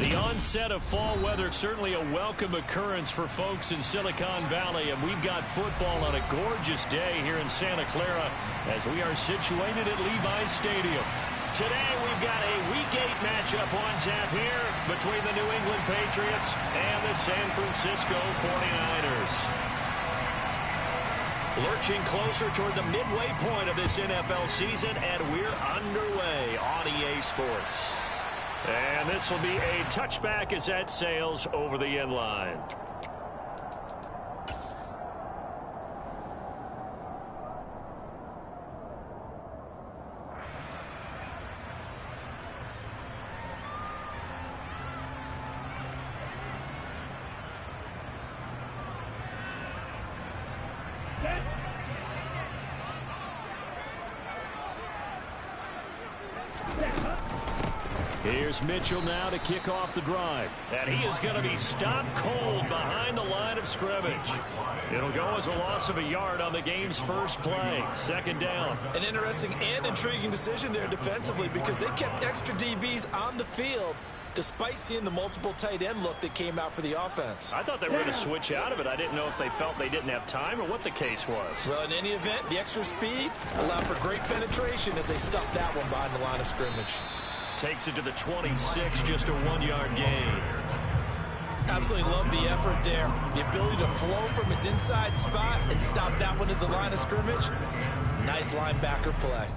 The onset of fall weather, certainly a welcome occurrence for folks in Silicon Valley, and we've got football on a gorgeous day here in Santa Clara as we are situated at Levi's Stadium. Today we've got a Week 8 matchup on tap here between the New England Patriots and the San Francisco 49ers. Lurching closer toward the midway point of this NFL season, and we're underway on EA Sports. And this will be a touchback as that sails over the end line. Here's Mitchell now to kick off the drive. And he is going to be stopped cold behind the line of scrimmage. It'll go as a loss of a yard on the game's first play. Second down. An interesting and intriguing decision there defensively because they kept extra DBs on the field despite seeing the multiple tight end look that came out for the offense. I thought they were going to switch out of it. I didn't know if they felt they didn't have time or what the case was. Well, in any event, the extra speed allowed for great penetration as they stuffed that one behind the line of scrimmage. Takes it to the 26, just a 1-yard gain. Absolutely love the effort there. The ability to flow from his inside spot and stop that one at the line of scrimmage. Nice linebacker play.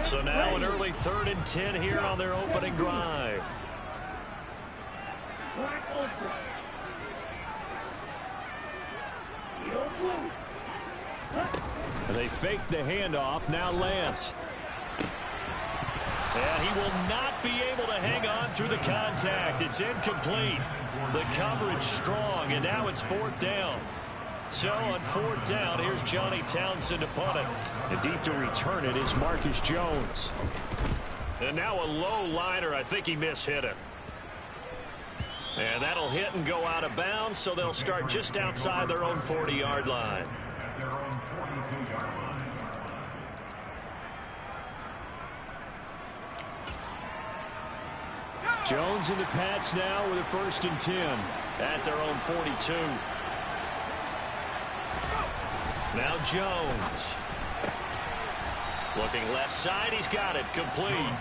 So now an early 3rd and 10 here on their opening drive. And they fake the handoff. Now Lance. And he will not be able to hang on through the contact. It's incomplete. The coverage strong, and now it's 4th down. So on 4th down, here's Johnny Townsend to punt it. And deep to return it is Marcus Jones. And now a low liner. I think he mishit it. And that'll hit and go out of bounds, so they'll start just outside their own 40-yard line. Jones in the Pats now with a 1st and 10 at their own 42. Now Jones. Looking left side, he's got it, complete.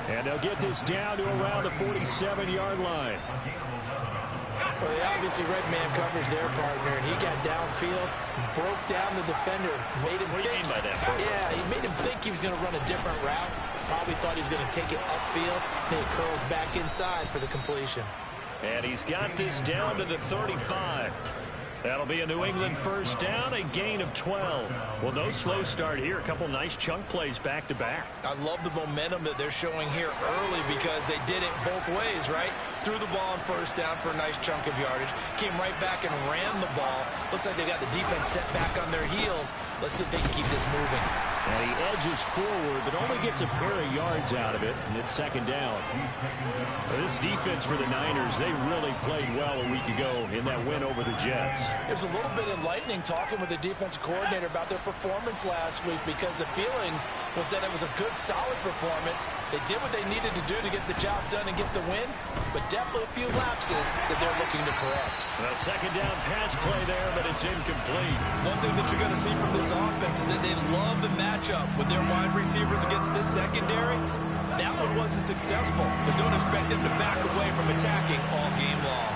And they'll get this down to around the 47-yard line. Well, they obviously red man covers their partner, and he got downfield, broke down the defender, made him think. What do you mean by that? Yeah, he made him think he was going to run a different route. Probably thought he was going to take it upfield. Then he curls back inside for the completion. And he's got this down to the 35. That'll be a New England 1st down, a gain of 12. Well, no slow start here. A couple nice chunk plays back-to-back. I love the momentum that they're showing here early because they did it both ways, right? Threw the ball on 1st down for a nice chunk of yardage. Came right back and ran the ball. Looks like they got the defense set back on their heels. Let's see if they can keep this moving. And he edges forward, but only gets a pair of yards out of it, and it's 2nd down. This defense for the Niners, they really played well a week ago in that win over the Jets. It was a little bit enlightening talking with the defensive coordinator about their performance last week because the feeling was that it was a good, solid performance. They did what they needed to do to get the job done and get the win, but definitely a few lapses that they're looking to correct. A 2nd down pass play there, but it's incomplete. One thing that you're going to see from this offense is that they love the matchup with their wide receivers against this secondary. That one wasn't successful, but don't expect them to back away from attacking all game long.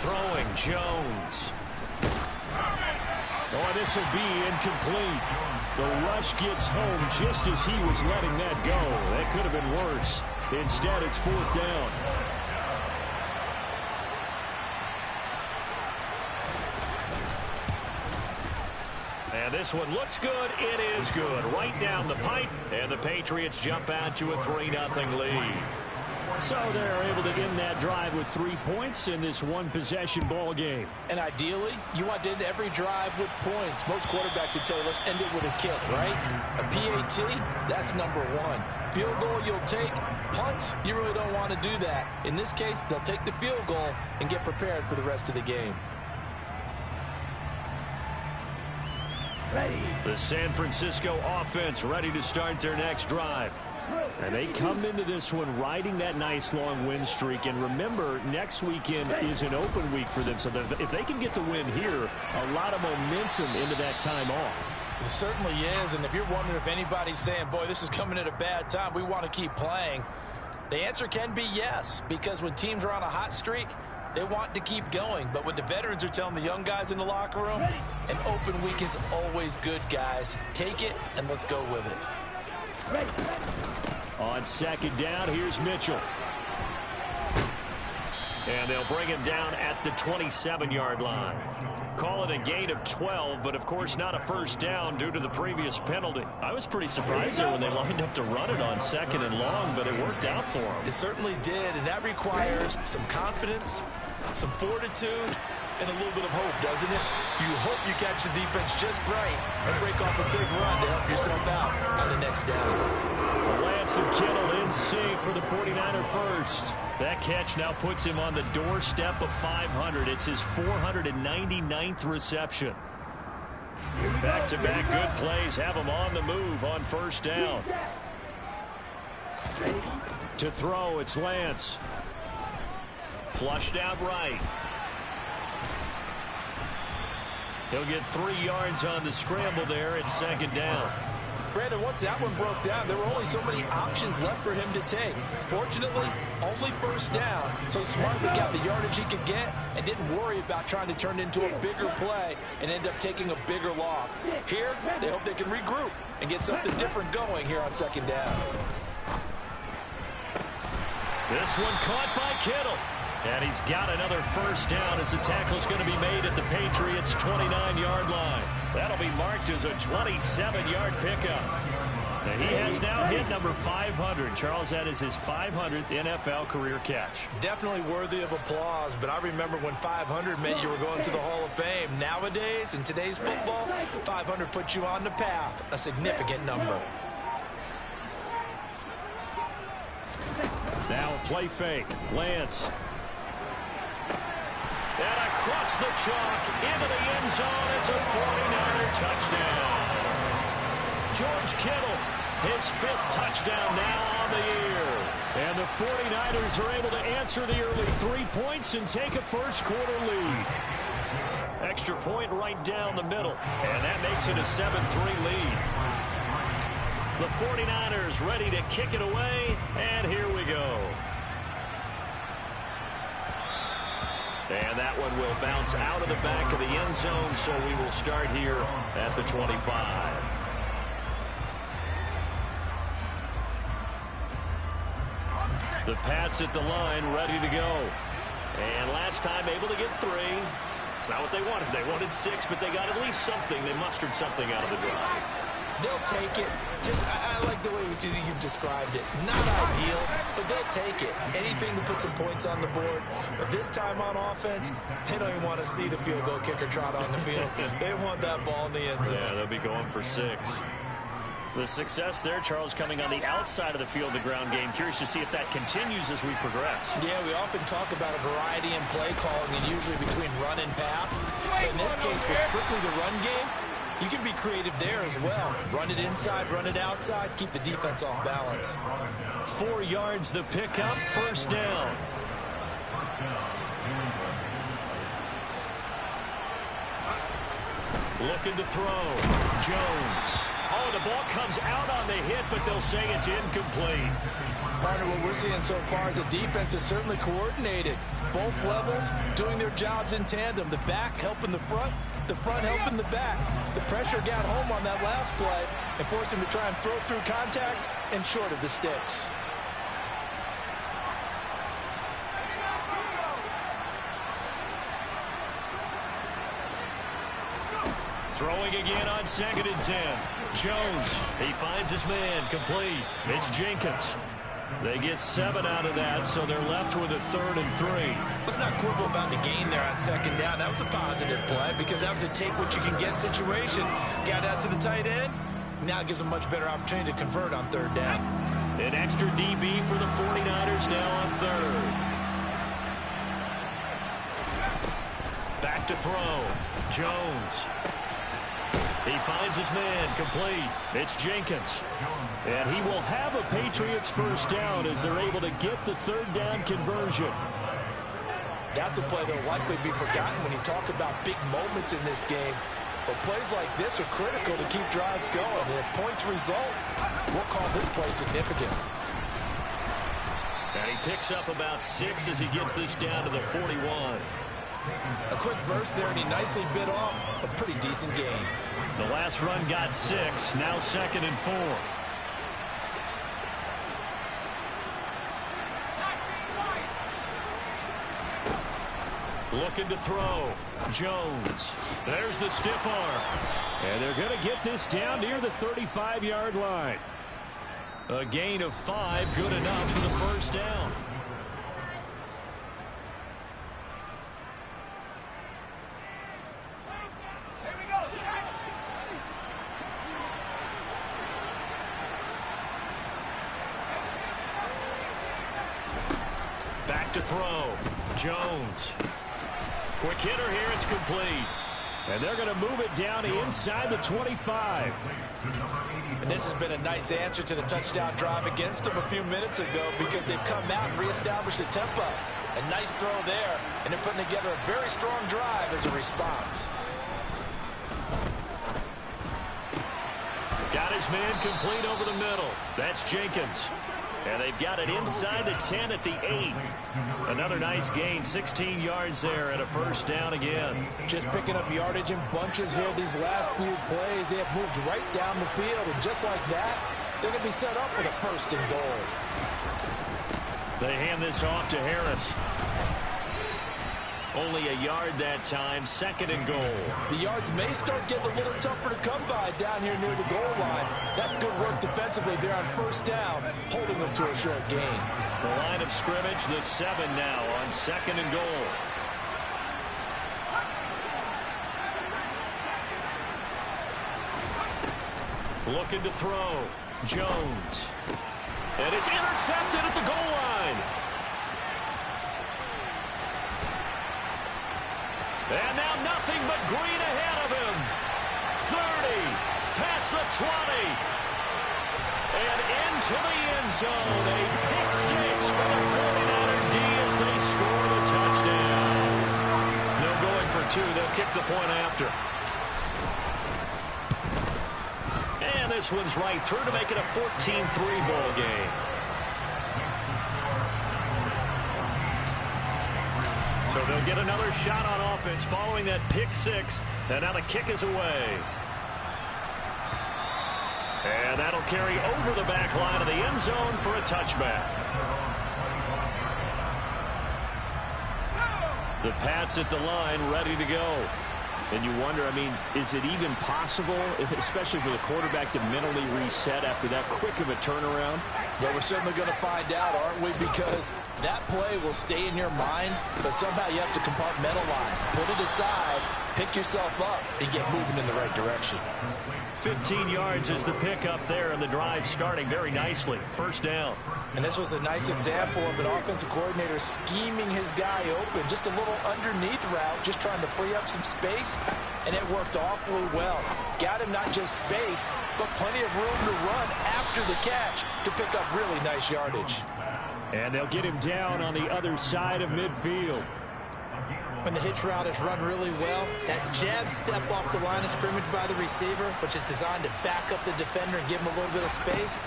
Throwing Jones. Oh, this will be incomplete. The rush gets home just as he was letting that go. That could have been worse. Instead, it's 4th down. And this one looks good. It is good. Right down the pipe. And the Patriots jump out to a 3-0 lead. So they're able to end that drive with 3 points in this one-possession ball game. And ideally, you want to end every drive with points. Most quarterbacks would tell you, let's end it with a kick, right? A PAT, that's number 1. Field goal you'll take. Punts, you really don't want to do that. In this case, they'll take the field goal and get prepared for the rest of the game. The San Francisco offense ready to start their next drive. And they come into this one riding that nice long win streak. And remember, next weekend is an open week for them. So if they can get the win here, a lot of momentum into that time off. It certainly is. And if you're wondering if anybody's saying, boy, this is coming at a bad time, we want to keep playing, the answer can be yes. Because when teams are on a hot streak, they want to keep going. But what the veterans are telling the young guys in the locker room, an open week is always good, guys. Take it and let's go with it. On second down, here's Mitchell. And they'll bring him down at the 27-yard line. Call it a gain of 12, but of course not a first down due to the previous penalty. I was pretty surprised there when they lined up to run it on second and long, but it worked out for them. It certainly did, and that requires some confidence, some fortitude, and a little bit of hope, doesn't it? You hope you catch the defense just right and break off a big run to help yourself out on the next down. Lance and Kittle in sync for the 49er first. That catch now puts him on the doorstep of 500. It's his 499th reception. Back-to-back good plays have him on the move on first down. To throw, it's Lance. Flushed out right. He'll get 3 yards on the scramble there at second down. Brandon, once that one broke down, there were only so many options left for him to take. Fortunately, only first down, so smartly got the yardage he could get and didn't worry about trying to turn it into a bigger play and end up taking a bigger loss. Here, they hope they can regroup and get something different going here on second down. This one caught by Kittle. And he's got another first down as the tackle's going to be made at the Patriots' 29-yard line. That'll be marked as a 27-yard pickup. And he has now hit number 500. Charles, that is his 500th NFL career catch. Definitely worthy of applause, but I remember when 500 meant you were going to the Hall of Fame. Nowadays, in today's football, 500 puts you on the path, a significant number. Now a play fake. Lance. And across the chalk into the end zone. It's a 49er touchdown. George Kittle, his 5th touchdown now on the year. And the 49ers are able to answer the early 3 points and take a first-quarter lead. Extra point right down the middle. And that makes it a 7-3 lead. The 49ers ready to kick it away. And here we go. And that one will bounce out of the back of the end zone, so we will start here at the 25. The Pats at the line, ready to go. And last time able to get 3. It's not what they wanted. They wanted 6, but they got at least something. They mustered something out of the drive. They'll take it. I like the way you've described it. Not ideal, but they'll take it. Anything to put some points on the board. But this time on offense, they don't even want to see the field goal kicker trot on the field. They want that ball in the end zone. Yeah, they'll be going for 6. The success there, Charles, coming on the outside of the field, the ground game. Curious to see if that continues as we progress. Yeah, we often talk about a variety in play calling and usually between run and pass. But in this case, with strictly the run game, you can be creative there as well. Run it inside, run it outside, keep the defense off balance. 4 yards the pickup, first down. Looking to throw. Jones. Oh, the ball comes out on the hit, but they'll say it's incomplete. Partner, what we're seeing so far is the defense is certainly coordinated. Both levels doing their jobs in tandem. The back helping the front helping the back. The pressure got home on that last play and forced him to try and throw through contact and short of the sticks. Throwing again on 2nd and 10. Jones, he finds his man, complete. It's Jenkins. They get 7 out of that, so they're left with a 3rd and 3. Let's not quibble about the gain there on second down. That was a positive play because that was a take-what-you-can-get situation. Got out to the tight end. Now it gives them a much better opportunity to convert on 3rd down. An extra DB for the 49ers now on 3rd. Back to throw. Jones. He finds his man, complete. It's Jenkins. And he will have a Patriots first down as they're able to get the third down conversion. That's a play that will likely be forgotten when you talk about big moments in this game. But plays like this are critical to keep drives going. And if points result, we'll call this play significant. And he picks up about 6 as he gets this down to the 41. A quick burst there, and he nicely bit off a pretty decent gain. The last run got 6, now 2nd and 4. Looking to throw. Jones. There's the stiff arm. And they're going to get this down near the 35-yard line. A gain of 5, good enough for the first down. Back to throw. Jones. Quick hitter here. It's complete. And they're going to move it down inside the 25. And this has been a nice answer to the touchdown drive against them a few minutes ago because they've come out and reestablished the tempo. A nice throw there, and they're putting together a very strong drive as a response. Got his man complete over the middle. That's Jenkins. And they've got it inside the 10 at the 8. Another nice gain, 16 yards there and a first down again. Just picking up yardage in bunches here these last few plays. They have moved right down the field, and just like that, they're going to be set up with a first and goal. They hand this off to Harris. Only a yard that time, 2nd and goal. The yards may start getting a little tougher to come by down here near the goal line. That's good work defensively there on first down, holding them to a short gain. The line of scrimmage, the 7 now on 2nd and goal. Looking to throw. Jones. And it's intercepted at the goal line. And now nothing but green ahead of him. 30, past the 20. And into the end zone. A pick 6 for the 49er D as they score the touchdown. They're going for 2. They'll kick the point after. And this one's right through to make it a 14-3 ball game. So they'll get another shot on offense following that pick 6. And now the kick is away. And that'll carry over the back line of the end zone for a touchback. The Pats at the line ready to go. And you wonder, I mean, is it even possible, especially for the quarterback, to mentally reset after that quick of a turnaround? Well, we're certainly going to find out, aren't we? Because that play will stay in your mind, but somehow you have to compartmentalize. Put it aside, pick yourself up, and get moving in the right direction. 15 yards is the pickup there, and the drive starting very nicely. First down. And this was a nice example of an offensive coordinator scheming his guy open. Just a little underneath route, just trying to free up some space, and it worked awfully well. Got him not just space, but plenty of room to run after the catch to pick up really nice yardage. And they'll get him down on the other side of midfield. When the hitch route is run really well, that jab step off the line of scrimmage by the receiver, which is designed to back up the defender and give him a little bit of space,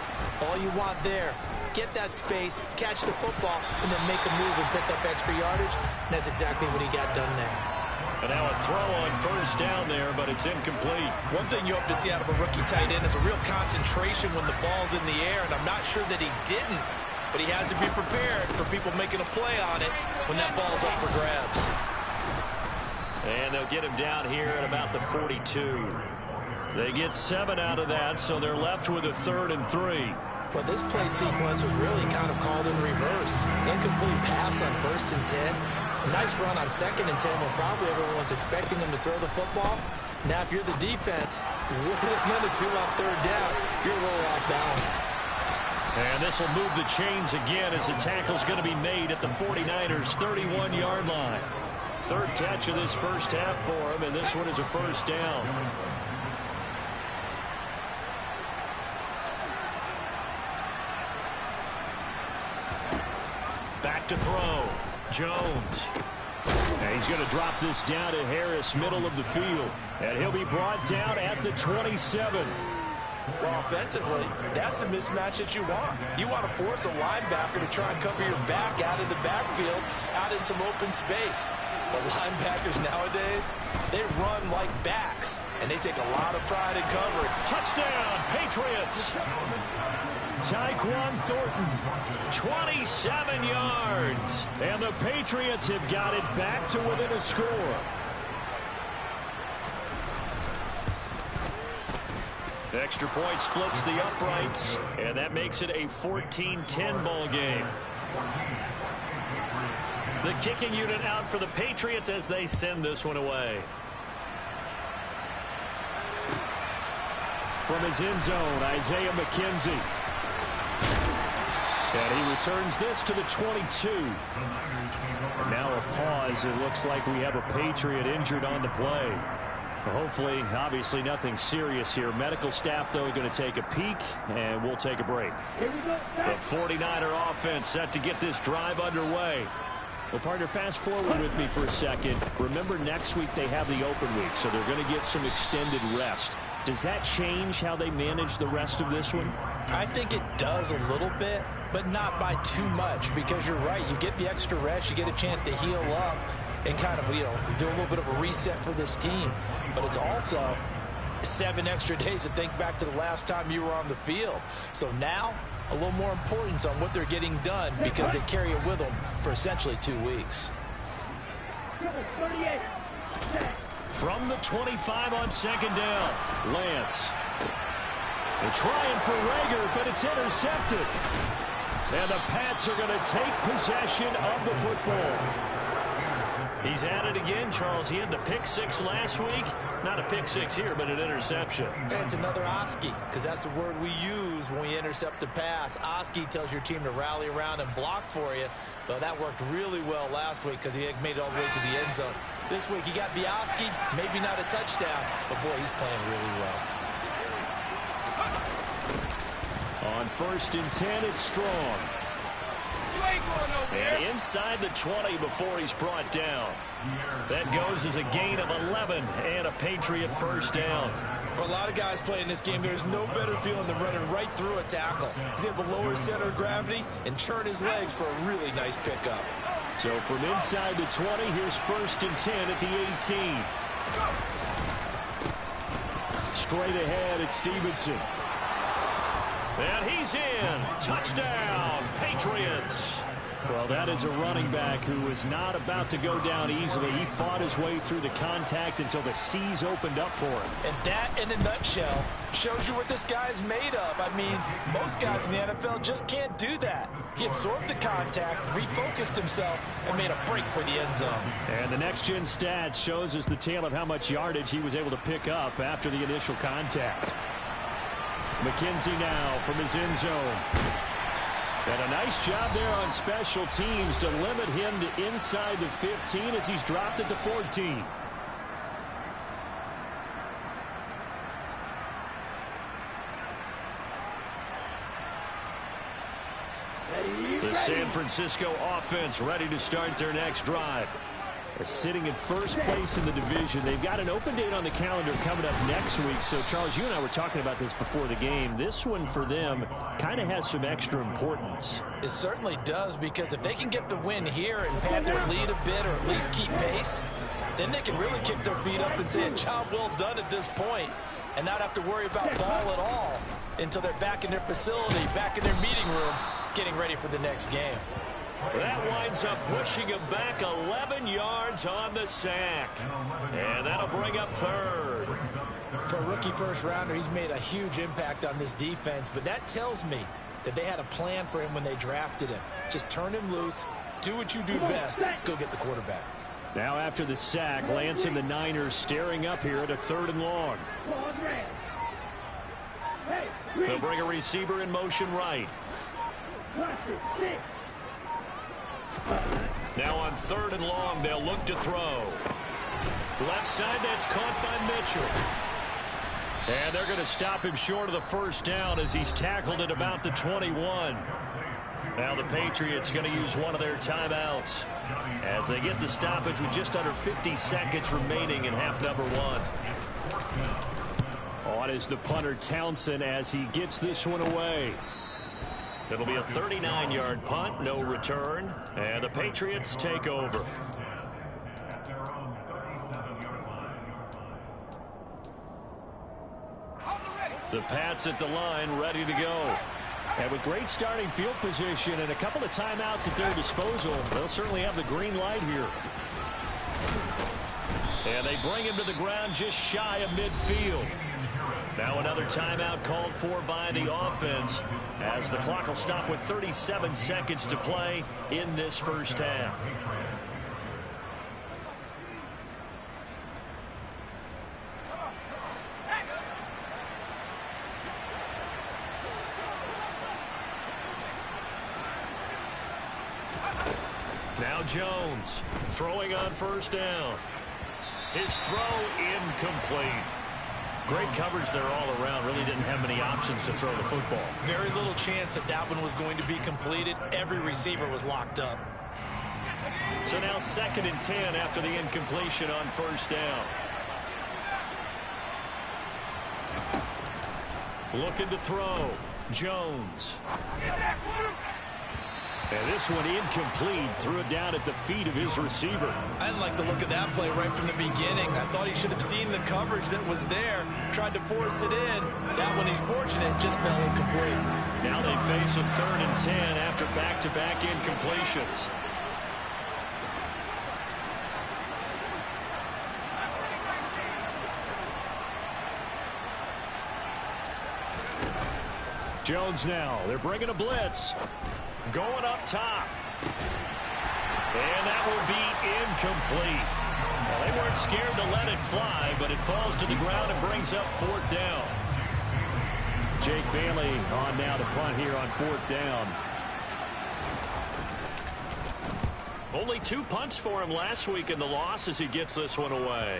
all you want there, get that space, catch the football, and then make a move and pick up extra yardage. And that's exactly what he got done there. And now a throw on first down there, but it's incomplete. One thing you hope to see out of a rookie tight end is a real concentration when the ball's in the air, and I'm not sure that he didn't, but he has to be prepared for people making a play on it when that ball's up for grabs. And they'll get him down here at about the 42. They get 7 out of that, so they're left with a 3rd and 3. But this play sequence was really kind of called in reverse. Incomplete pass on 1st and 10. Nice run on 2nd and 10 when probably everyone was expecting him to throw the football. Now, if you're the defense, what are they going to do on 3rd down? You're a little off balance. And this will move the chains again as the tackle's going to be made at the 49ers' 31-yard line. 3rd catch of this first half for him, and this one is a first down. Jones. And he's going to drop this down to Harris, middle of the field. And he'll be brought down at the 27. Well, offensively, that's the mismatch that you want. You want to force a linebacker to try and cover your back out of the backfield, out in some open space. But linebackers nowadays, they run like backs, and they take a lot of pride in coverage. Touchdown, Patriots. Tyquan Thornton, 27 yards. And the Patriots have got it back to within a score. The extra point splits the uprights, and that makes it a 14-10 ball game. The kicking unit out for the Patriots as they send this one away. From his end zone, Isaiah McKenzie. And he returns this to the 22. Now a pause. It looks like we have a Patriot injured on the play. Hopefully, obviously nothing serious here. Medical staff, though, going to take a peek, and we'll take a break. The 49er offense set to get this drive underway. Well, partner, fast forward with me for a second. Remember, next week they have the open week, so they're going to get some extended rest. Does that change how they manage the rest of this one? I think it does a little bit, but not by too much, because you're right. You get the extra rest, you get a chance to heal up and kind of, do a little bit of a reset for this team. But it's also 7 extra days to think back to the last time you were on the field. So now, a little more importance on what they're getting done because they carry it with them for essentially 2 weeks. From the 25 on second down, Lance. They're trying for Rager, but it's intercepted. And the Pats are going to take possession of the football. He's at it again, Charles. He had the pick 6 last week. Not a pick 6 here, but an interception. And it's another Oski, because that's the word we use when we intercept a pass. Oski tells your team to rally around and block for you. But that worked really well last week because he made it all the way to the end zone. This week he got the Oski, maybe not a touchdown, but boy, he's playing really well. On 1st and 10, it's Strong. And inside the 20 before he's brought down. That goes as a gain of 11 and a Patriot first down. For a lot of guys playing this game, there's no better feeling than running right through a tackle. He's able to lower his center of gravity and churn his legs for a really nice pickup. So from inside the 20, here's 1st and 10 at the 18. Straight ahead, it's Stevenson. And he's in. Touchdown, Patriots. Well, that is a running back who was not about to go down easily. He fought his way through the contact until the seas opened up for him. And that, in a nutshell, shows you what this guy's made of. I mean, most guys in the NFL just can't do that. He absorbed the contact, refocused himself, and made a break for the end zone. And the next-gen stats shows us the tale of how much yardage he was able to pick up after the initial contact. McKenzie now from his end zone. And a nice job there on special teams to limit him to inside the 15 as he's dropped at the 14. The San Francisco offense ready to start their next drive. Sitting in first place in the division. They've got an open date on the calendar coming up next week. So, Charles, you and I were talking about this before the game. This one for them kind of has some extra importance. It certainly does, because if they can get the win here and pad their lead a bit or at least keep pace, then they can really kick their feet up and say a job well done at this point and not have to worry about ball at all until they're back in their facility, back in their meeting room, getting ready for the next game. That winds up pushing him back 11 yards on the sack. And that'll bring up 3rd. For a rookie first-rounder, he's made a huge impact on this defense, but that tells me that they had a plan for him when they drafted him. Just turn him loose, do what you do best, go get the quarterback. Now after the sack, Lance and the Niners staring up here at a 3rd and long. They'll bring a receiver in motion right. Now on 3rd and long, they'll look to throw. Left side, that's caught by Mitchell. And they're going to stop him short of the first down as he's tackled at about the 21. Now the Patriots going to use one of their timeouts as they get the stoppage with just under 50 seconds remaining in half number one. On is the punter Townsend as he gets this one away. It'll be a 39-yard punt, no return, and the Patriots take over. The Pats at the line, ready to go. And with great starting field position and a couple of timeouts at their disposal, they'll certainly have the green light here. And they bring him to the ground just shy of midfield. Now another timeout called for by the offense as the clock will stop with 37 seconds to play in this first half. Now Jones throwing on first down. His throw incomplete. Great coverage there all around. Really didn't have many options to throw the football. Very little chance that that one was going to be completed. Every receiver was locked up. So now 2nd and 10 after the incompletion on first down. Looking to throw. Jones. And this one incomplete. Threw it down at the feet of his receiver. I didn't like the look of that play right from the beginning. I thought he should have seen the coverage that was there. Tried to force it in. That one, he's fortunate, just fell incomplete. Now they face a 3rd and 10 after back-to-back incompletions. Jones now. They're bringing a blitz. Going up top. And that will be incomplete. Well, they weren't scared to let it fly, but it falls to the ground and brings up 4th down. Jake Bailey on now to punt here on 4th down. Only 2 punts for him last week in the loss as he gets this one away.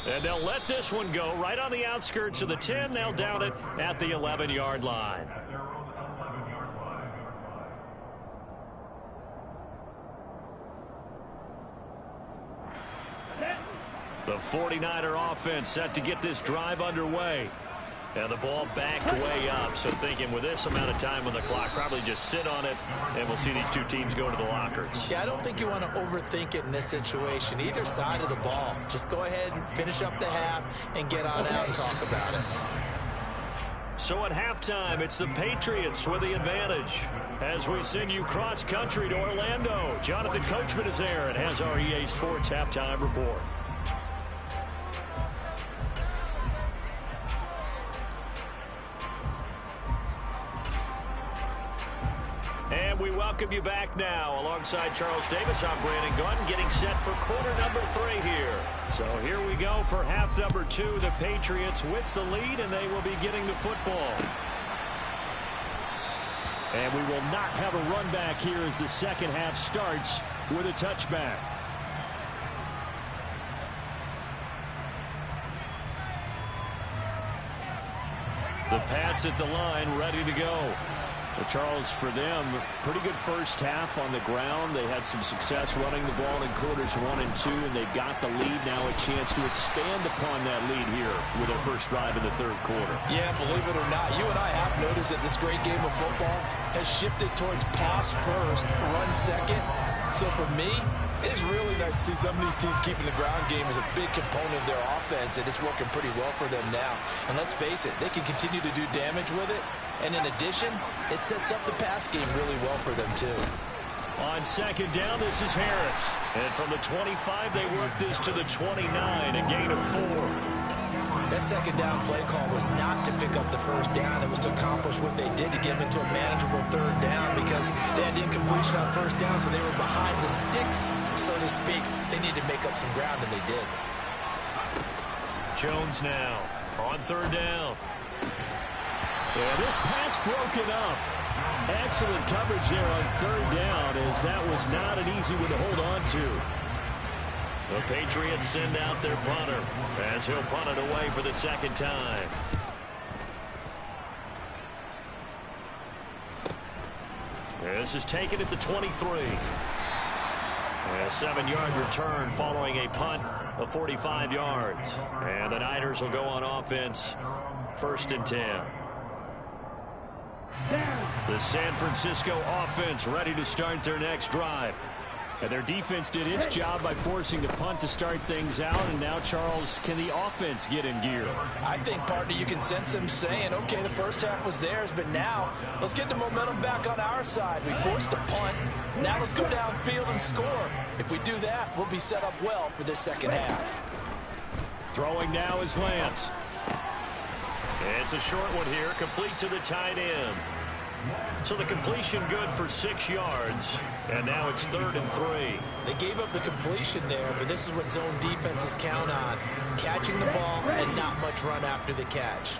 And they'll let this one go right on the outskirts of the 10. They'll down it at the 11-yard line. The 49er offense set to get this drive underway. And the ball backed way up. So thinking with this amount of time on the clock, probably just sit on it, and we'll see these two teams go to the lockers. Yeah, I don't think you want to overthink it in this situation. Either side of the ball. Just go ahead and finish up the half and get on out and talk about it. So at halftime, it's the Patriots with the advantage. As we send you cross-country to Orlando, Jonathan Coachman is there and has our EA Sports halftime report. And we welcome you back now. Alongside Charles Davis, I'm Brandon Gunn, getting set for quarter number 3 here. So here we go for half number 2. The Patriots with the lead, and they will be getting the football. And we will not have a run back here as the second half starts with a touchback. The Pats at the line, ready to go. Well, Charles, for them, pretty good first half on the ground. They had some success running the ball in quarters 1 and 2, and they got the lead. Now a chance to expand upon that lead here with their first drive in the 3rd quarter. Yeah, believe it or not, you and I have noticed that this great game of football has shifted towards pass first, run second. So for me, it's really nice to see some of these teams keeping the ground game as a big component of their offense, and it's working pretty well for them now. And let's face it, they can continue to do damage with it. And in addition, it sets up the pass game really well for them, too. On 2nd down, this is Harris. And from the 25, they work this to the 29, a gain of 4. That 2nd down play call was not to pick up the first down. It was to accomplish what they did to get them into a manageable 3rd down because they had incompletion on first down, so they were behind the sticks, so to speak. They needed to make up some ground, and they did. Jones now on 3rd down. Yeah, this pass broken up. Excellent coverage there on 3rd down, as that was not an easy one to hold on to. The Patriots send out their punter as he'll punt it away for the 2nd time. This is taken at the 23. A 7-yard return following a punt of 45 yards. And the Niners will go on offense, 1st and 10. The San Francisco offense ready to start their next drive. And their defense did its job by forcing the punt to start things out. And now, Charles, can the offense get in gear? I think, partner, you can sense them saying, okay, the first half was theirs, but now let's get the momentum back on our side. We forced a punt. Now let's go downfield and score. If we do that, we'll be set up well for this second half. Throwing now is Lance. It's a short one here, complete to the tight end. So the completion good for 6 yards, and now it's 3rd and 3. They gave up the completion there, but this is what zone defenses count on. Catching the ball and not much run after the catch.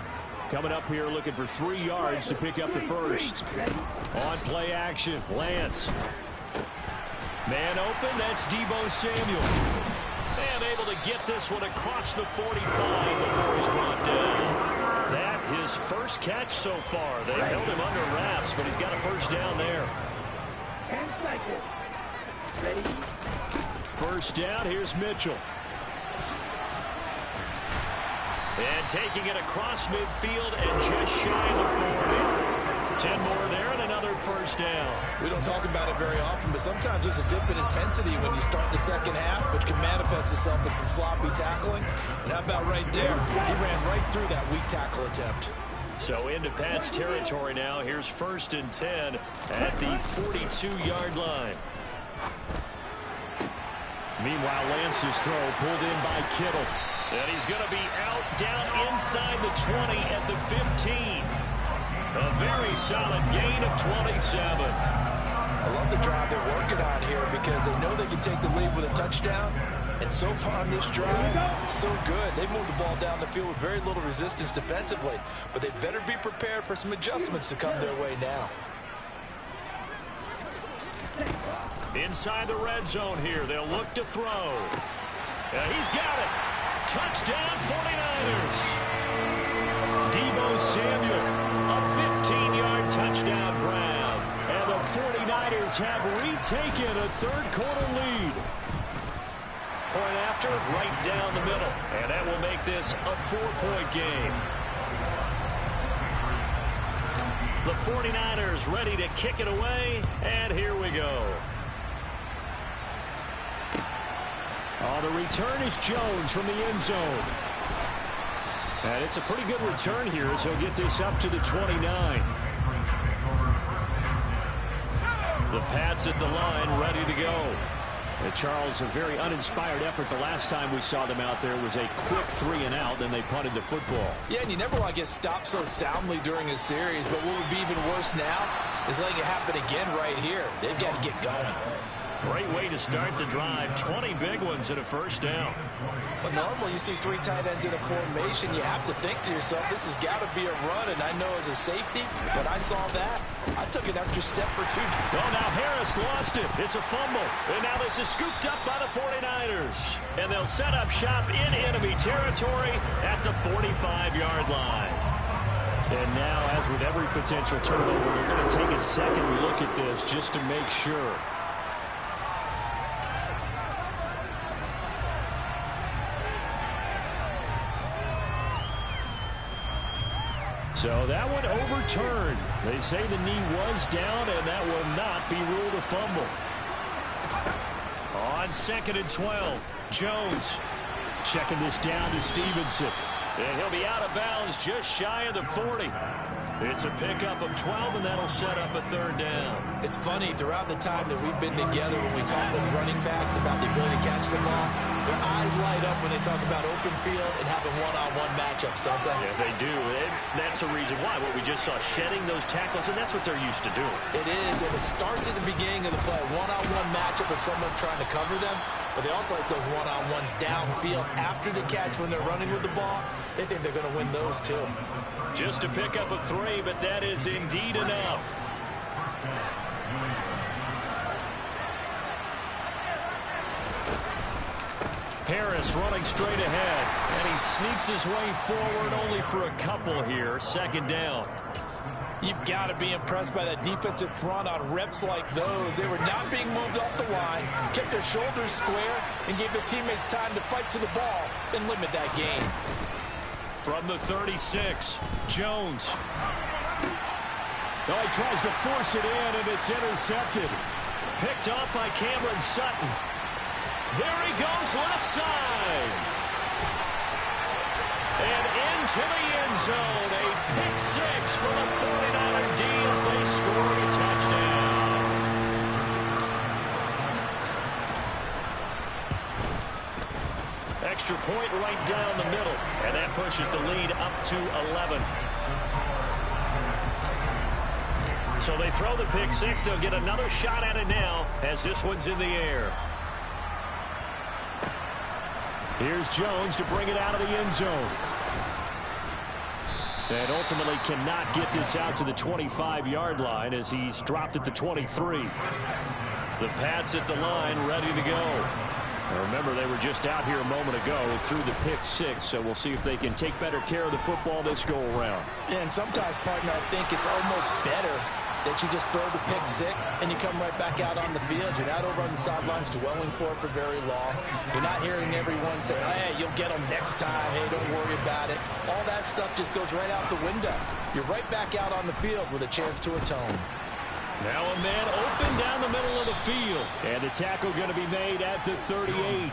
Coming up here looking for 3 yards to pick up the first. On play action, Lance. Man open, that's Deebo Samuel. And able to get this one across the 45 before he's brought down. That his first catch so far. They held him under wraps, but he's got a first down there. 10 seconds. Ready? First down, here's Mitchell. And taking it across midfield and just shy of the 40. 10 more there and another first down. We don't talk about it very often, but sometimes there's a dip in intensity when you start the second half, which can manifest itself in some sloppy tackling. And how about right there? He ran right through that weak tackle attempt. So into Pat's territory now. Here's 1st and 10 at the 42-yard line. Meanwhile, Lance's throw pulled in by Kittle. And he's going to be out down inside the 20 at the 15. A very solid gain of 27. I love the drive they're working on here because they know they can take the lead with a touchdown. And so far on this drive, so good. They moved the ball down the field with very little resistance defensively. But they better be prepared for some adjustments to come their way now. Inside the red zone here. They'll look to throw. He's got it. Touchdown 49ers. Deebo Samuel. A 15-yard touchdown grab. And the 49ers have retaken a third-quarter lead. Point after, right down the middle. And that will make this a 4-point game. The 49ers ready to kick it away. And here we go. Oh, the return is Jones from the end zone. And it's a pretty good return here as he'll get this up to the 29. The Pats at the line ready to go. And Charles, a very uninspired effort. The last time we saw them out there was a quick 3-and-out, then they punted the football. Yeah, and you never want to get stopped so soundly during a series, but what would be even worse now is letting it happen again right here. They've got to get going. Great way to start the drive. 20 big ones and a first down. But normally you see 3 tight ends in a formation. You have to think to yourself, this has got to be a run. And I know as a safety, when I saw that, I took an extra step or two. Oh, now Harris lost it. It's a fumble. And now this is scooped up by the 49ers. And they'll set up shop in enemy territory at the 45-yard line. And now, as with every potential turnover, they're going to take a second look at this just to make sure. So that one overturned. They say the knee was down, and that will not be ruled a fumble. On 2nd and 12, Jones checking this down to Stevenson. And he'll be out of bounds just shy of the 40. It's a pickup of 12, and that'll set up a third down. It's funny, throughout the time that we've been together, when we talk with running backs about the ability to catch the ball, their eyes light up when they talk about open field and having one-on-one matchups, don't they? Yeah, they do. And that's the reason why. What we just saw, shedding those tackles, and that's what they're used to doing. It is, and it starts at the beginning of the play. One-on-one matchup if someone's trying to cover them, but they also like those one-on-ones downfield after the catch when they're running with the ball. They think they're going to win those too. Just a pickup of 3, but that is indeed enough. Harris running straight ahead, and he sneaks his way forward only for a couple here. 2nd down. You've got to be impressed by that defensive front on reps like those. They were not being moved off the line, kept their shoulders square, and gave their teammates time to fight to the ball and limit that gain. From the 36, Jones. Oh, he tries to force it in, and it's intercepted. Picked off by Cameron Sutton. There he goes, left side. And into the end zone. A pick six for the 49er D as they score a touchdown. Extra point right down the middle. And that pushes the lead up to 11. So they throw the pick six. They'll get another shot at it now as this one's in the air. Here's Jones to bring it out of the end zone. And ultimately cannot get this out to the 25-yard line as he's dropped at the 23. The Pats at the line, ready to go. Now remember, they were just out here a moment ago through the pick six, so we'll see if they can take better care of the football this go-around. Yeah, and sometimes, partner, I think it's almost better that you just throw the pick six and you come right back out on the field. You're not over on the sidelines dwelling for it for very long. You're not hearing everyone say, hey, you'll get them next time. Hey, don't worry about it. All that stuff just goes right out the window. You're right back out on the field with a chance to atone. Now a man open down the middle of the field. And the tackle going to be made at the 38.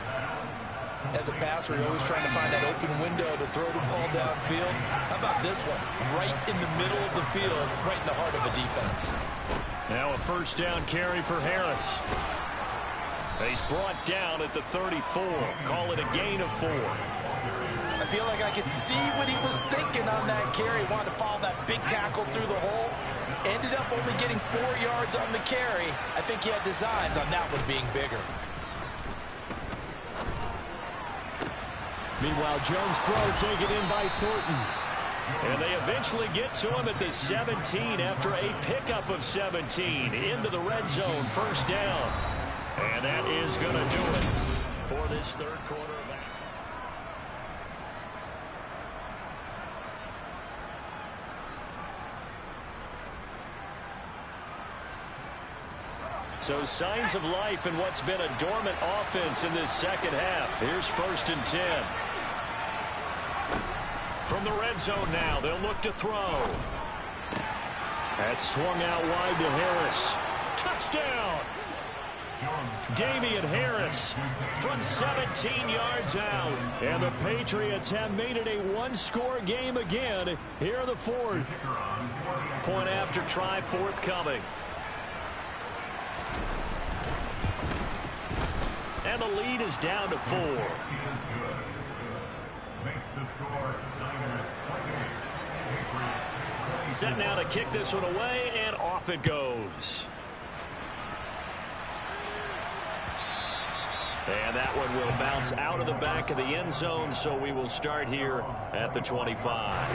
As a passer, you're always trying to find that open window to throw the ball downfield. How about this one? Right in the middle of the field, right in the heart of a defense. Now a first down carry for Harris. He's brought down at the 34. Call it a gain of 4. I feel like I could see what he was thinking on that carry. Wanted to follow that big tackle through the hole. Ended up only getting 4 yards on the carry. I think he had designs on that one being bigger. Meanwhile, Jones' throw taken in by Thornton. And they eventually get to him at the 17 after a pickup of 17 into the red zone, first down. And that is going to do it for this third quarter of action. So signs of life in what's been a dormant offense in this second half. Here's first and 10. From the red zone now, they'll look to throw. That swung out wide to Harris. Touchdown! Damian Harris from 17 yards out. And the Patriots have made it a one-score game again here in the fourth. Point after try forthcoming. And the lead is down to 4. Set now to kick this one away, and off it goes. And that one will bounce out of the back of the end zone, so we will start here at the 25.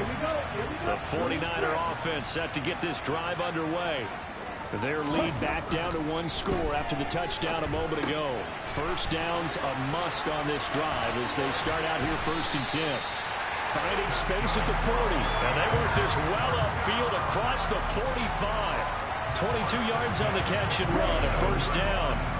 The 49er offense set to get this drive underway. Their lead back down to 1 score after the touchdown a moment ago. First down's a must on this drive as they start out here first and 10. Finding space at the 40. And they work this well upfield across the 45. 22 yards on the catch and run, a first down.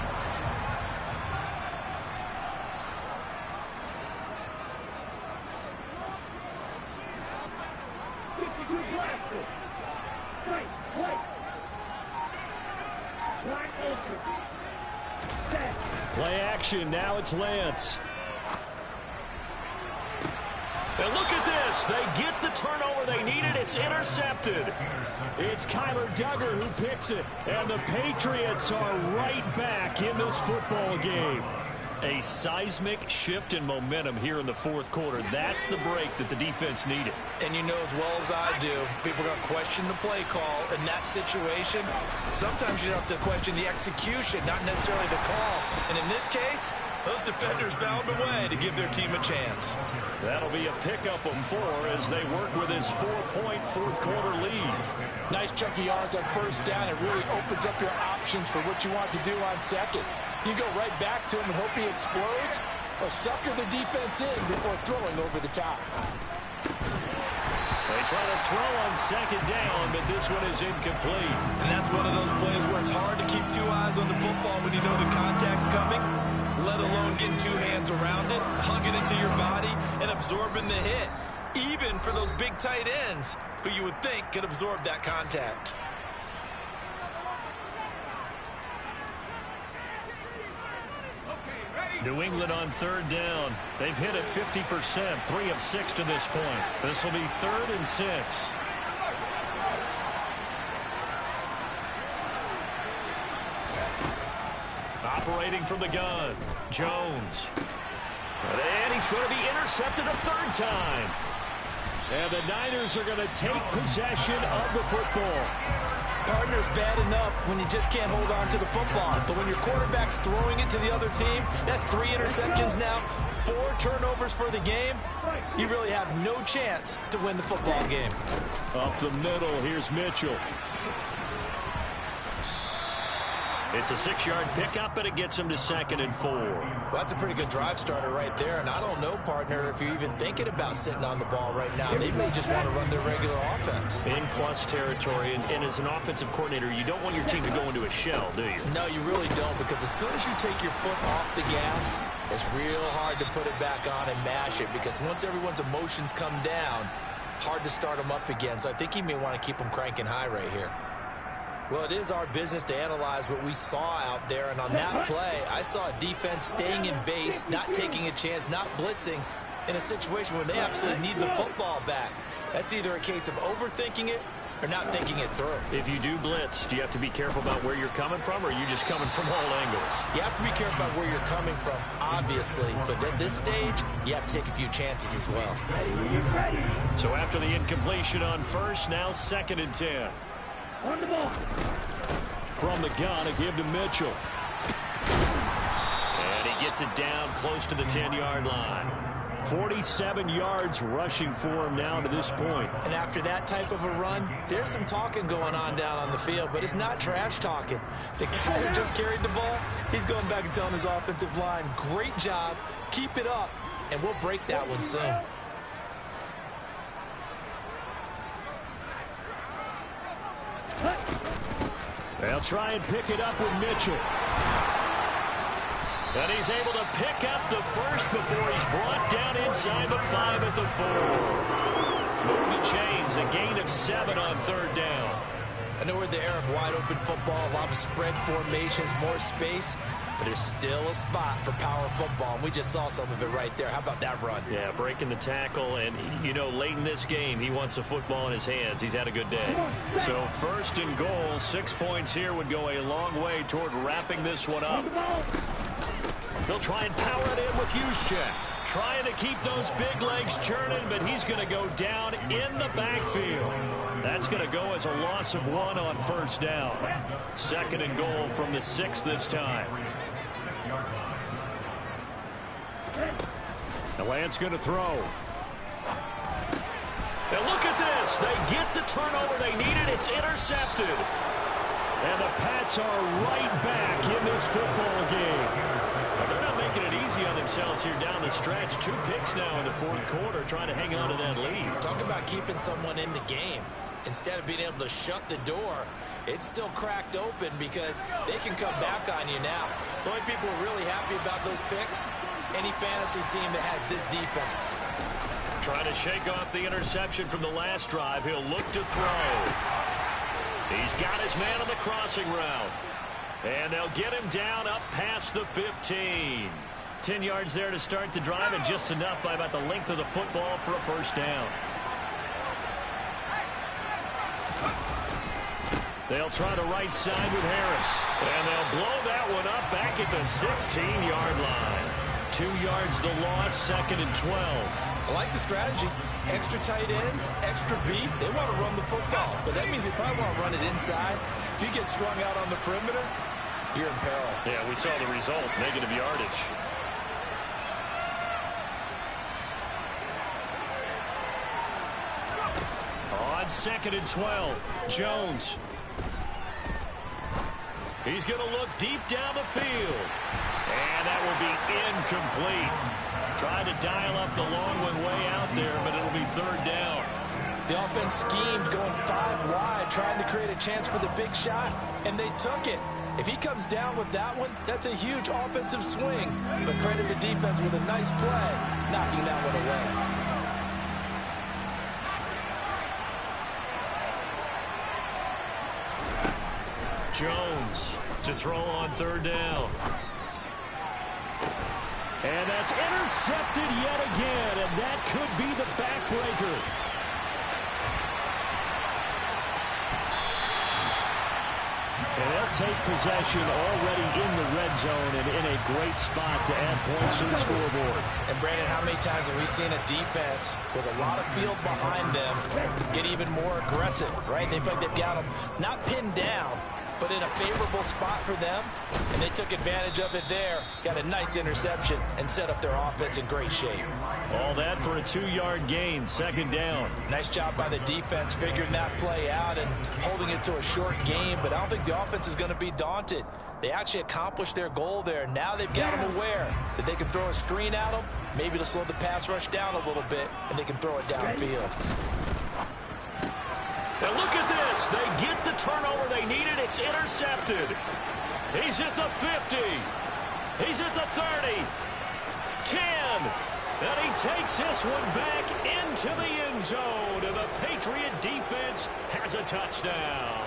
Play action. Now it's Lance. And look at this. They get the turnover they needed. It's intercepted. It's Kyler Duggar who picks it. And the Patriots are right back in this football game. A seismic shift in momentum here in the fourth quarter. That's the break that the defense needed. And you know as well as I do, people are going to question the play call in that situation. Sometimes you have to question the execution, not necessarily the call. And in this case, those defenders found a way to give their team a chance. That'll be a pickup of 4 as they work with his 4-point fourth quarter lead. Nice chunk of yards on first down. It really opens up your options for what you want to do on second. You go right back to him and hope he explodes, or sucker the defense in before throwing over the top. They try to throw on second down, but this one is incomplete. And that's one of those plays where it's hard to keep two eyes on the football when you know the contact's coming, let alone getting two hands around it, hugging it to your body, and absorbing the hit, even for those big tight ends who you would think could absorb that contact. New England on third down. They've hit it 50%, 3 of 6 to this point. This will be 3rd and 6. Operating from the gun, Jones. And he's going to be intercepted a third time. And the Niners are going to take possession of the football. Partner's bad enough when you just can't hold on to the football. But when your quarterback's throwing it to the other team, that's 3 interceptions now, 4 turnovers for the game. You really have no chance to win the football game. Up the middle, here's Mitchell. It's a 6-yard pickup, and it gets him to 2nd and 4. Well, that's a pretty good drive starter right there. And I don't know, partner, if you're even thinking about sitting on the ball right now. They may just want to run their regular offense. In plus territory, and as an offensive coordinator, you don't want your team to go into a shell, do you? No, you really don't, because as soon as you take your foot off the gas, it's real hard to put it back on and mash it, because once everyone's emotions come down, hard to start them up again. So I think you may want to keep them cranking high right here. Well, it is our business to analyze what we saw out there, and on that play, I saw a defense staying in base, not taking a chance, not blitzing in a situation where they absolutely need the football back. That's either a case of overthinking it or not thinking it through. If you do blitz, do you have to be careful about where you're coming from, or are you just coming from all angles? You have to be careful about where you're coming from, obviously, but at this stage, you have to take a few chances as well. So after the incompletion on first, now 2nd and 10. On the ball. From the gun, a give to Mitchell. And he gets it down close to the 10-yard line. 47 yards rushing for him now to this point. And after that type of a run, there's some talking going on down on the field, but it's not trash talking. The guy who just carried the ball, he's going back and telling his offensive line, great job, keep it up, and we'll break that one soon. They'll try and pick it up with Mitchell. And he's able to pick up the first before he's brought down inside the 5 at the 4. Move the chains, a gain of 7 on third down. I know we're in the era of wide open football, a lot of spread formations, more space, but there's still a spot for power football, and we just saw some of it right there. How about that run? Yeah, breaking the tackle, and, you know, late in this game, he wants the football in his hands. He's had a good day. So 1st and goal, 6 points here would go a long way toward wrapping this one up. They'll try and power it in with Juszczyk. Trying to keep those big legs churning, but he's going to go down in the backfield. That's going to go as a loss of 1 on first down. 2nd and goal from the 6 this time. The Lance going to throw. And look at this. They get the turnover they needed. It's intercepted. And the Pats are right back in this football game. They're not making it easy on themselves here down the stretch. 2 picks now in the 4th quarter, trying to hang on to that lead. Talk about keeping someone in the game. Instead of being able to shut the door, it's still cracked open because they can come back on you now. The only people who are really happy about those picks, any fantasy team that has this defense. Trying to shake off the interception from the last drive. He'll look to throw. He's got his man on the crossing route. And they'll get him down up past the 15. 10 yards there to start the drive, and just enough by about the length of the football for a first down. They'll try the right side with Harris. And they'll blow that one up back at the 16-yard line. 2 yards the loss, 2nd and 12. I like the strategy. Extra tight ends, extra beef. They want to run the football, but that means they probably want to run it inside. If you get strung out on the perimeter, you're in peril. Yeah, we saw the result, negative yardage. On 2nd and 12, Jones. He's going to look deep down the field. And that will be incomplete. Trying to dial up the long one way out there, but it'll be 3rd down. The offense schemed going 5 wide, trying to create a chance for the big shot, and they took it. If he comes down with that one, that's a huge offensive swing. But credit the defense with a nice play, knocking that one away. Jones to throw on 3rd down. And that's intercepted yet again, and that could be the backbreaker. And they'll take possession already in the red zone and in a great spot to add points to the scoreboard. And Brandon, how many times have we seen a defense with a lot of field behind them get even more aggressive, right? They feel like they've got them not pinned down, but in a favorable spot for them, and they took advantage of it there. Got a nice interception and set up their offense in great shape. All that for a 2-yard gain, 2nd down. Nice job by the defense figuring that play out and holding it to a short game, but I don't think the offense is going to be daunted. They actually accomplished their goal there. Now they've got them aware that they can throw a screen at them, maybe to slow the pass rush down a little bit, and they can throw it downfield. And look at this. They get the turnover they needed. It's intercepted. He's at the 50. He's at the 30. 10. And he takes this one back into the end zone. And the Patriot defense has a touchdown.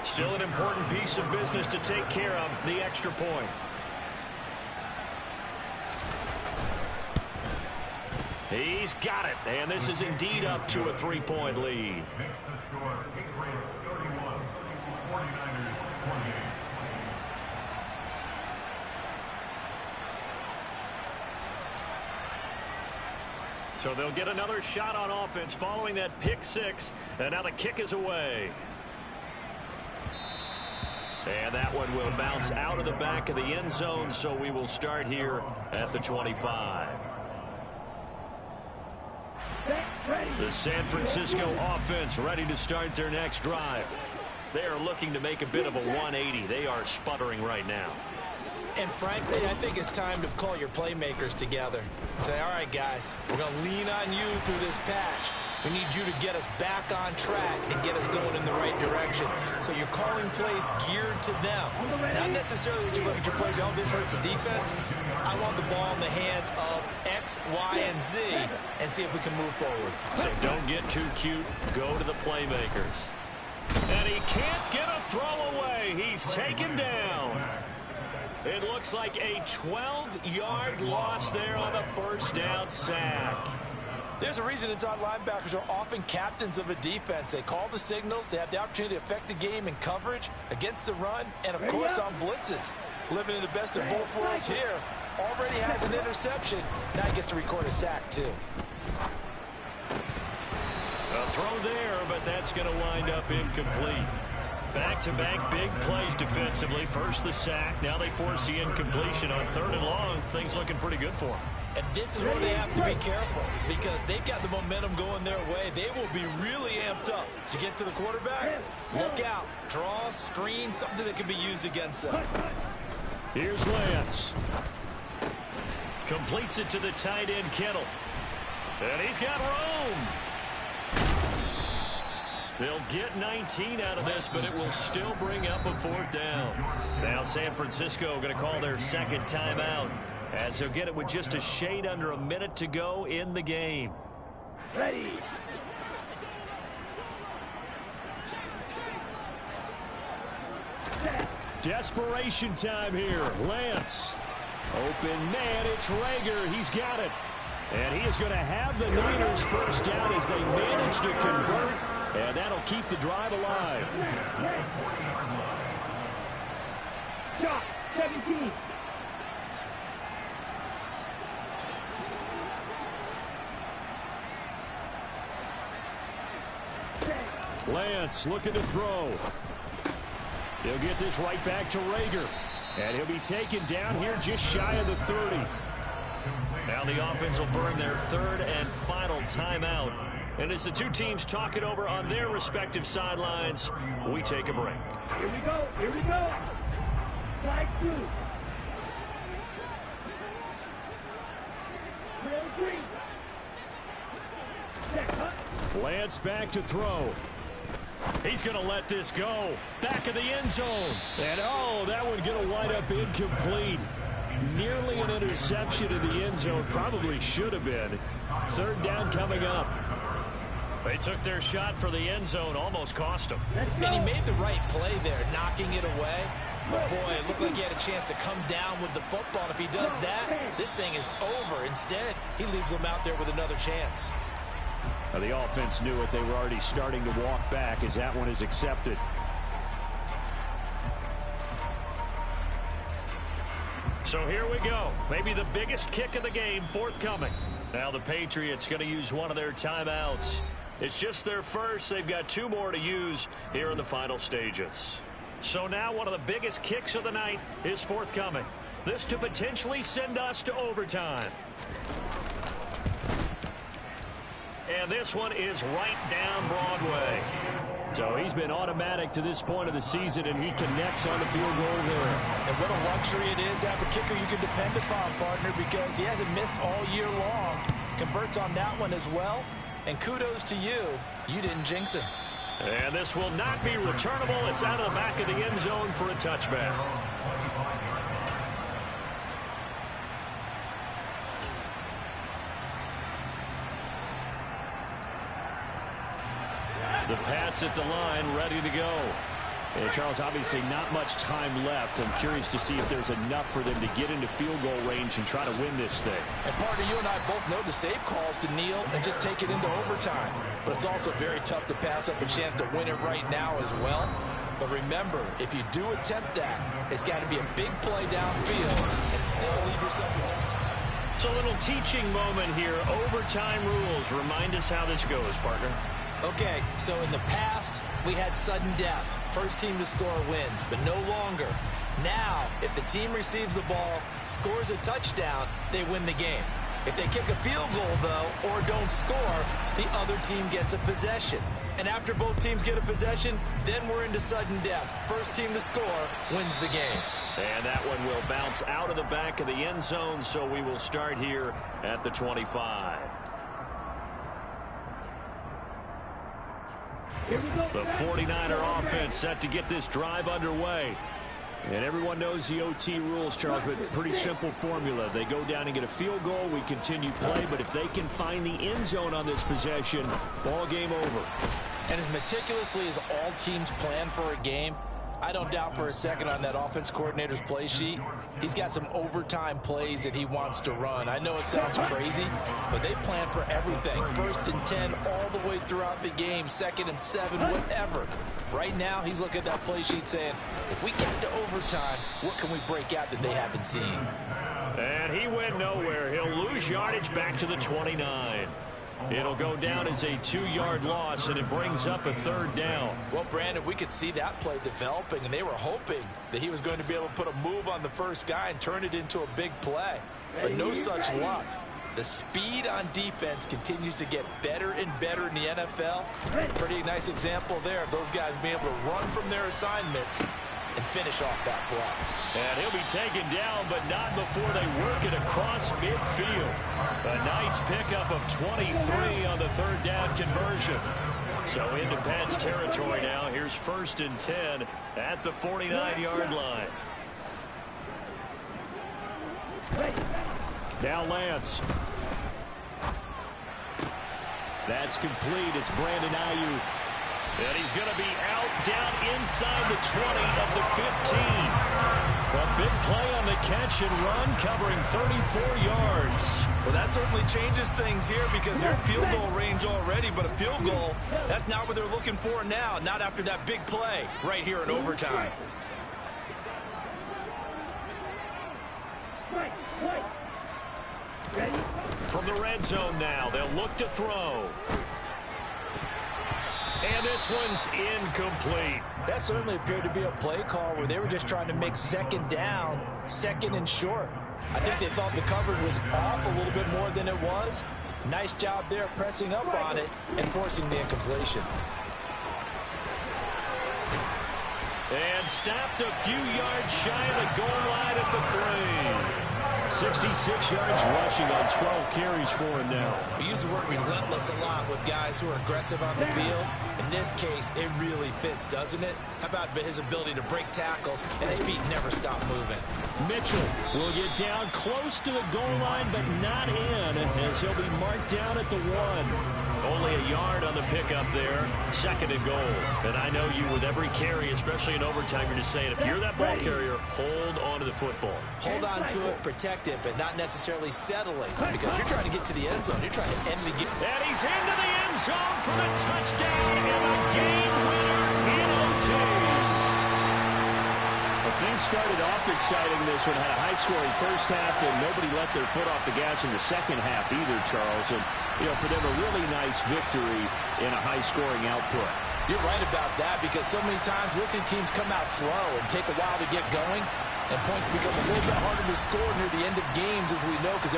Still an important piece of business to take care of, the extra point. He's got it, and this is indeed up to a 3-point lead. Makes the score. Patriots 31, 49ers 28. So they'll get another shot on offense following that pick 6, and now the kick is away. And that one will bounce out of the back of the end zone, so we will start here at the 25. The San Francisco offense ready to start their next drive. They are looking to make a bit of a 180. They are sputtering right now. And frankly, I think it's time to call your playmakers together and say, all right, guys, we're going to lean on you through this patch. We need you to get us back on track and get us going in the right direction. So you're calling plays geared to them. Not necessarily that you look at your plays, oh, this hurts the defense. I want the ball in the hands of X, Y, and Z and see if we can move forward. So don't get too cute. Go to the playmakers. And he can't get a throw away. He's taken down. It looks like a 12-yard loss there on the first down sack. There's a reason inside linebackers are often captains of a defense. They call the signals. They have the opportunity to affect the game in coverage, against the run, and, of course, on blitzes. Living in the best of both worlds here. Already has an interception. Now he gets to record a sack, too. A throw there, but that's going to wind up incomplete. Back-to-back big plays defensively. First the sack. Now they force the incompletion on 3rd and long. Things looking pretty good for them. And this is where they have to be careful because they've got the momentum going their way. They will be really amped up to get to the quarterback. Look out. Draw, screen, something that can be used against them. Here's Lance. Completes it to the tight end, Kittle. And he's got room. They'll get 19 out of this, but it will still bring up a 4th down. Now San Francisco going to call their second timeout as they'll get it with just a shade under a minute to go in the game. Ready. Desperation time here. Lance. Open man, it's Rager. He's got it. And he is going to have the Niners first down as they manage to convert. And that'll keep the drive alive. Shot 17. Lance looking to throw. He'll get this right back to Rager. And he'll be taken down here just shy of the 30. Now the offense will burn their 3rd and final timeout. And as the two teams talk it over on their respective sidelines, we take a break. Here we go. Here we go. Side 2. Real 3. Check, huh? Lance back to throw. He's going to let this go. Back of the end zone. And, oh, that one going to wind up incomplete. Nearly an interception in the end zone. Probably should have been. Third down coming up. They took their shot for the end zone. Almost cost him. And he made the right play there, knocking it away. But, boy, it looked like he had a chance to come down with the football. And if he does that, this thing is over. Instead, he leaves him out there with another chance. Well, the offense knew it. They were already starting to walk back as that one is accepted. So here we go. Maybe the biggest kick of the game forthcoming. Now the Patriots going to use one of their timeouts. It's just their first. They've got 2 more to use here in the final stages. So now one of the biggest kicks of the night is forthcoming. This to potentially send us to overtime. And this one is right down Broadway. So he's been automatic to this point of the season, and he connects on the field goal there. And what a luxury it is to have a kicker you can depend upon, partner, because he hasn't missed all year long. Converts on that one as well. And kudos to you. You didn't jinx him. And this will not be returnable. It's out of the back of the end zone for a touchback. The Pats at the line, ready to go. And Charles, obviously not much time left. I'm curious to see if there's enough for them to get into field goal range and try to win this thing. And partner, you and I both know the safe calls to kneel and just take it into overtime. But it's also very tough to pass up a chance to win it right now as well. But remember, if you do attempt that, it's got to be a big play downfield and still leave yourself a It's a little teaching moment here. Overtime rules. Remind us how this goes, partner. Okay, so in the past, we had sudden death. First team to score wins, but no longer. Now, if the team receives the ball, scores a touchdown, they win the game. If they kick a field goal, though, or don't score, the other team gets a possession. And after both teams get a possession, then we're into sudden death. First team to score wins the game. And that one will bounce out of the back of the end zone, so we will start here at the 25. The 49er offense set to get this drive underway. And everyone knows the OT rules, Charles, but pretty simple formula. They go down and get a field goal, we continue play, but if they can find the end zone on this possession, ball game over. And as meticulously as all teams plan for a game, I don't doubt for a second on that offense coordinator's play sheet, he's got some overtime plays that he wants to run. I know it sounds crazy, but they plan for everything. 1st and 10 all the way throughout the game, 2nd and 7, whatever. Right now, he's looking at that play sheet saying, if we get to overtime, what can we break out that they haven't seen? And he went nowhere. He'll lose yardage back to the 29. It'll go down as a 2-yard loss, and it brings up a 3rd down. Well, Brandon, we could see that play developing, and they were hoping that he was going to be able to put a move on the first guy and turn it into a big play. But no such luck. The speed on defense continues to get better and better in the NFL. Pretty nice example there of those guys being able to run from their assignments and finish off that play. And he'll be taken down, but not before they work it across midfield. A nice pickup of 23 on the 3rd down conversion. So into Pats territory now. Here's 1st and 10 at the 49-yard line. Now Lance. That's complete. It's Brandon Ayuk. And he's going to be out down inside the 20 of the 15. A big play on the catch and run, covering 34 yards. Well, that certainly changes things here because they're in field goal range already, but a field goal, that's not what they're looking for now, not after that big play right here in overtime. From the red zone now, they'll look to throw. And this one's incomplete. That certainly appeared to be a play call where they were just trying to make 2nd down, 2nd and short. I think they thought the coverage was off a little bit more than it was. Nice job there pressing up on it and forcing the incompletion. And stopped a few yards shy of the goal line at the 3. 66 yards rushing on 12 carries for him now. We use the word relentless a lot with guys who are aggressive on the field. In this case, it really fits, doesn't it? How about his ability to break tackles and his feet never stop moving? Mitchell will get down close to the goal line, but not in, as he'll be marked down at the 1. Only a yard on the pickup there. 2nd and goal. And I know you with every carry, especially in overtime, you're just saying, if you're that ball carrier, hold on to the football. Hold on to it, protect it, but not necessarily settling, because you're trying to get to the end zone. You're trying to end the game. And he's into the end zone for the touchdown and the game winner in OT. Well, things started off exciting. This one had a high-scoring first half, and nobody let their foot off the gas in the second half either, Charles. And, you know, for them, a really nice victory in a high-scoring output. You're right about that, because so many times we'll see teams come out slow and take a while to get going, and points become a little bit harder to score near the end of games, as we know, because